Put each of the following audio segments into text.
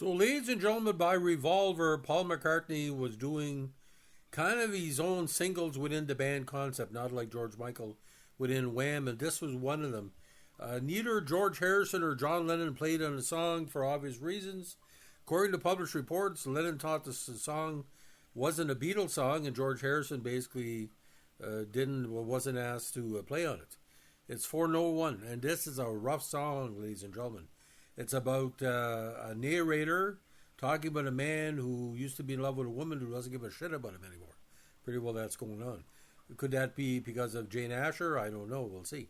So, ladies and gentlemen, by Revolver, Paul McCartney was doing kind of his own singles within the band concept, not like George Michael within Wham, and this was one of them. Neither George Harrison or John Lennon played on the song for obvious reasons. According to published reports, Lennon thought the song wasn't a Beatles song, and George Harrison basically wasn't asked to play on it. It's for no one, and this is a rough song, ladies and gentlemen. It's about a narrator talking about a man who used to be in love with a woman who doesn't give a shit about him anymore. Pretty well that's going on. Could that be because of Jane Asher? I don't know. We'll see.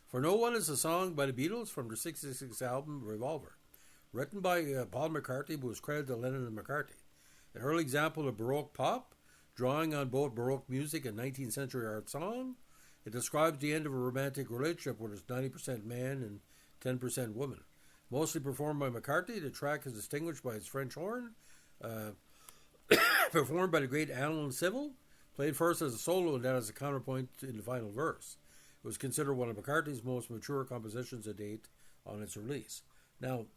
For No One is a song by the Beatles from their 66 album, Revolver. Written by Paul McCartney, who was credited to Lennon and McCartney. An early example of Baroque pop, drawing on both Baroque music and 19th century art song. It describes the end of a romantic relationship where it's 90% man and 10% woman. Mostly performed by McCartney, the track is distinguished by its French horn, performed by the great Alan Civil, played first as a solo and then as a counterpoint in the final verse. It was considered one of McCartney's most mature compositions to date on its release. Now,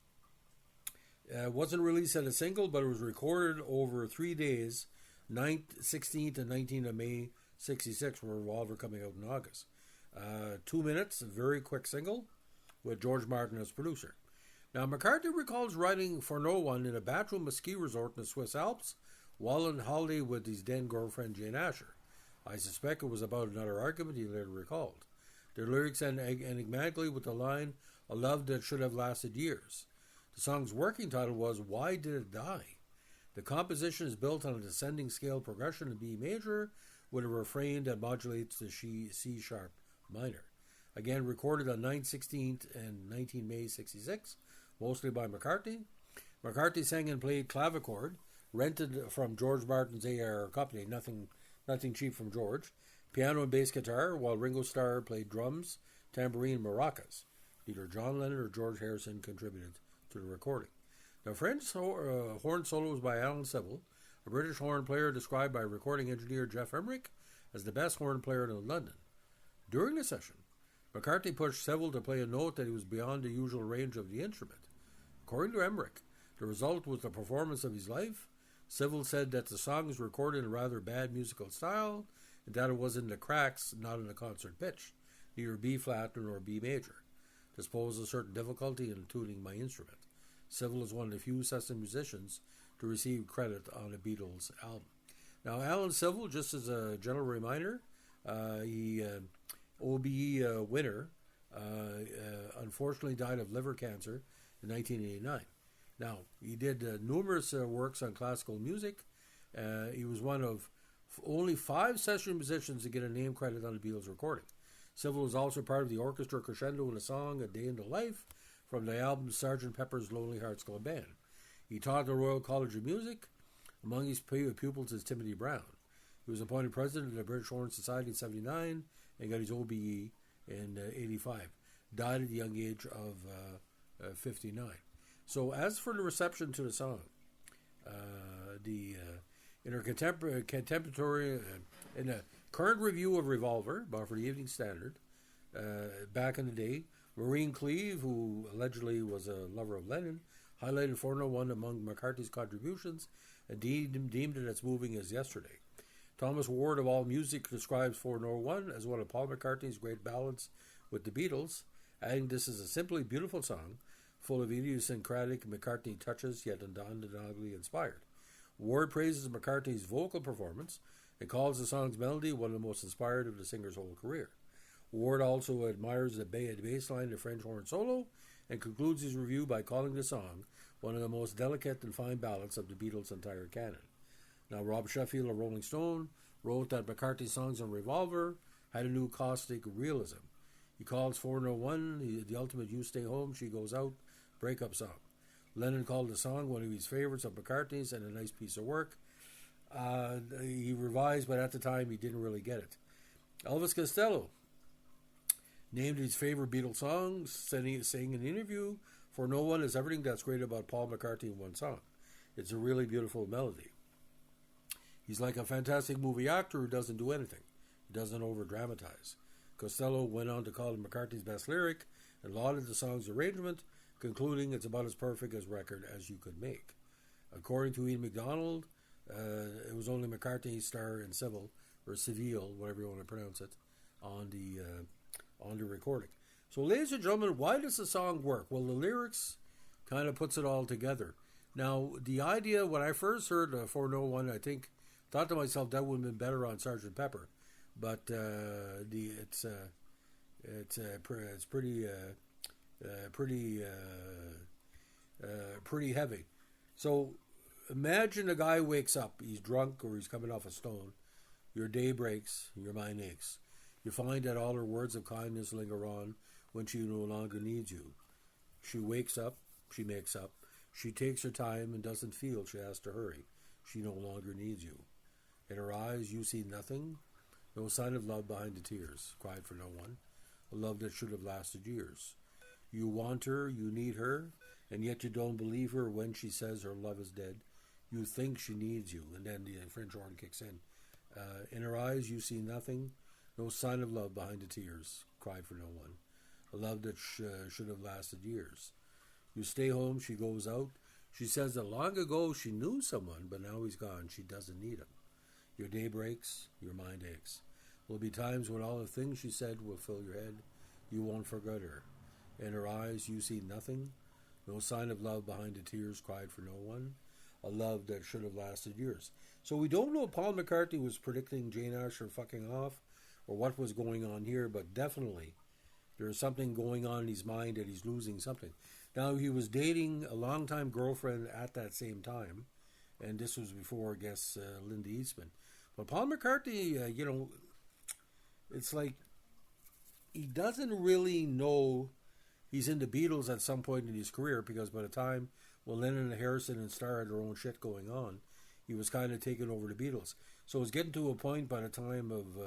it wasn't released as a single, but it was recorded over 3 days, 9th, 16th, and 19th of May, 66, with Revolver coming out in August. 2 minutes, a very quick single, with George Martin as producer. Now, McCartney recalls writing For No One in a bathroom ski resort in the Swiss Alps while on holiday with his then girlfriend Jane Asher. I suspect it was about another argument, he later recalled. Their lyrics end enigmatically with the line, "A love that should have lasted years." The song's working title was Why Did It Die? The composition is built on a descending scale progression in B major with a refrain that modulates the C sharp minor. Again, recorded on 9th, 16th, and 19 May 66, mostly by McCartney. McCartney sang and played clavichord, rented from George Martin's AR company, nothing cheap from George, piano and bass guitar, while Ringo Starr played drums, tambourine, and maracas. Either John Lennon or George Harrison contributed to the recording. The French horn solo was by Alan Civil, a British horn player described by recording engineer Jeff Emmerich as the best horn player in London. During the session, McCartney pushed Civil to play a note that he was beyond the usual range of the instrument. According to Emmerich, the result was the performance of his life. Civil said that the song was recorded in a rather bad musical style, and that it was in the cracks, not in the concert pitch, neither B flat nor B major. This posed a certain difficulty in tuning my instrument. Civil is one of the few session musicians to receive credit on a Beatles album. Now, Alan Civil, just as a general reminder, he OBE winner, unfortunately died of liver cancer in 1989. Now, he did numerous works on classical music. He was one of only 5 session musicians to get a name credit on the Beatles recording. Civil was also part of the orchestra crescendo in the song A Day in the Life from the album Sgt. Pepper's Lonely Hearts Club Band. He taught at the Royal College of Music. Among his pupils is Timothy Brown. He was appointed president of the British Horn Society in 1979 and got his OBE in 1985. Died at the young age of 59. So as for the reception to the song, in her contemporary, in a current review of Revolver, bought for the Evening Standard, back in the day, Maureen Cleave, who allegedly was a lover of Lennon, highlighted 401 among McCartney's contributions and deemed it as moving as Yesterday. Thomas Ward of AllMusic describes 401 as one of Paul McCartney's great ballads with the Beatles, adding this is a simply beautiful song, full of idiosyncratic McCartney touches, yet undeniably inspired. Ward praises McCartney's vocal performance and calls the song's melody one of the most inspired of the singer's whole career. Ward also admires the bass line, the French horn solo, and concludes his review by calling the song one of the most delicate and fine ballads of the Beatles' entire canon. Now, Rob Sheffield of Rolling Stone wrote that McCartney's songs on Revolver had a new caustic realism. He calls 401 the ultimate You Stay Home, She Goes Out breakup song. Lennon called the song one of his favorites of McCartney's and a nice piece of work. He revised, but at the time he didn't really get it. Elvis Costello named his favorite Beatles songs, saying in an interview, "For no one is everything that's great about Paul McCartney in one song. It's a really beautiful melody. He's like a fantastic movie actor who doesn't do anything. He doesn't over-dramatize." Costello went on to call it McCartney's best lyric and lauded the song's arrangement, concluding it's about as perfect a record as you could make. According to Ian MacDonald, it was only McCartney, Starr, and Seville, or Seville, whatever you want to pronounce it, on the recording. So, ladies and gentlemen, why does the song work? Well, the lyrics kind of puts it all together. Now, the idea, when I first heard 401, I thought to myself that would have been better on Sgt. Pepper, but it's pretty heavy. So imagine a guy wakes up, he's drunk or he's coming off a stone. Your day breaks, your mind aches. You find that all her words of kindness linger on when she no longer needs you. She wakes up, she makes up. She takes her time and doesn't feel she has to hurry. She no longer needs you. In her eyes you see nothing, no sign of love behind the tears, cried for no one, a love that should have lasted years. You want her, you need her, and yet you don't believe her when she says her love is dead. You think she needs you, and then the French horn kicks in. In her eyes you see nothing, no sign of love behind the tears, cried for no one, a love that should have lasted years. You stay home, she goes out. She says that long ago she knew someone, but now he's gone, she doesn't need him. Your day breaks, your mind aches. There'll be times when all the things she said will fill your head. You won't forget her. In her eyes you see nothing, no sign of love behind the tears, cried for no one, a love that should have lasted years. So we don't know if Paul McCartney was predicting Jane Asher fucking off or what was going on here, but definitely there's something going on in his mind that he's losing something. Now, he was dating a longtime girlfriend at that same time, and this was before, I guess, Linda Eastman. But Paul McCartney, it's like he doesn't really know he's in the Beatles at some point in his career, because by the time Lennon and Harrison and Starr had their own shit going on, he was kind of taking over the Beatles. So it was getting to a point by the time of,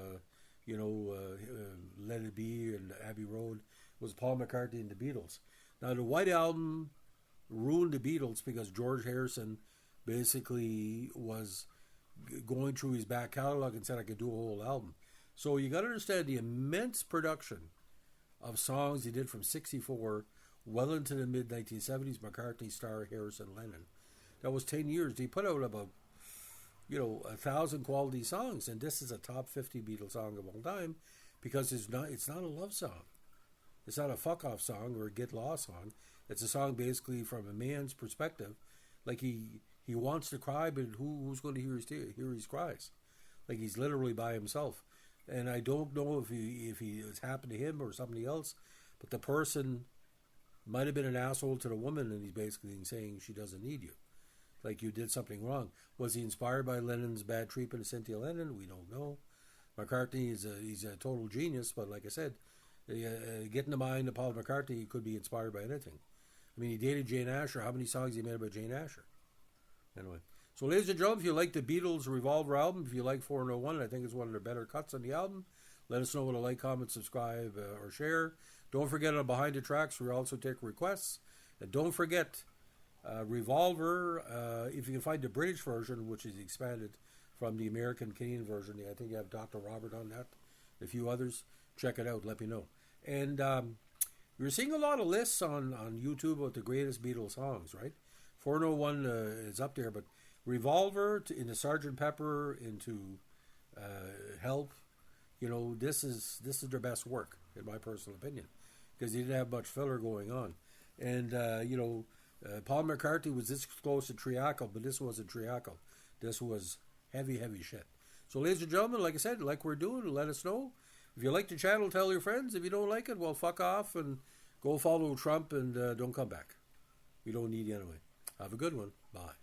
Let It Be and Abbey Road, was Paul McCartney and the Beatles. Now, the White Album ruined the Beatles because George Harrison basically was going through his back catalog and said, I could do a whole album. So you got to understand the immense production of songs he did from 64 well into the mid-1970s, McCartney, Starr, Harrison, Lennon. That was 10 years. He put out about, 1,000 quality songs, and this is a top 50 Beatles song of all time because it's not a love song. It's not a fuck-off song or a get-lost song. It's a song basically from a man's perspective. Like he wants to cry, but who's going to hear his cries? Like he's literally by himself. And I don't know if it's happened to him or somebody else, but the person might have been an asshole to the woman, and he's basically saying she doesn't need you. Like you did something wrong. Was he inspired by Lennon's bad treatment of Cynthia Lennon? We don't know. McCartney he's a total genius, but like I said, get in the mind of Paul McCartney, he could be inspired by anything. I mean, he dated Jane Asher. How many songs he made about Jane Asher? Anyway. So, ladies and gentlemen, if you like the Beatles' Revolver album, if you like 401, I think it's one of their better cuts on the album. Let us know with a like, comment, subscribe, or share. Don't forget on Behind the Tracks, we also take requests. And don't forget Revolver, if you can find the British version, which is expanded from the American-Canadian version. I think you have Dr. Robert on that. A few others. Check it out. Let me know. And you're seeing a lot of lists on YouTube about the greatest Beatles songs, right? 401 is up there, but Revolver into Sgt. Pepper into Help, this is their best work in my personal opinion, because he didn't have much filler going on. And Paul McCartney was this close to Triacle, but this wasn't Triacle. This was heavy shit. So, ladies and gentlemen, like I said, like we're doing, let us know. If you like the channel, tell your friends. If you don't like it, well, fuck off and go follow Trump and don't come back. We don't need you anyway. Have a good one. Bye.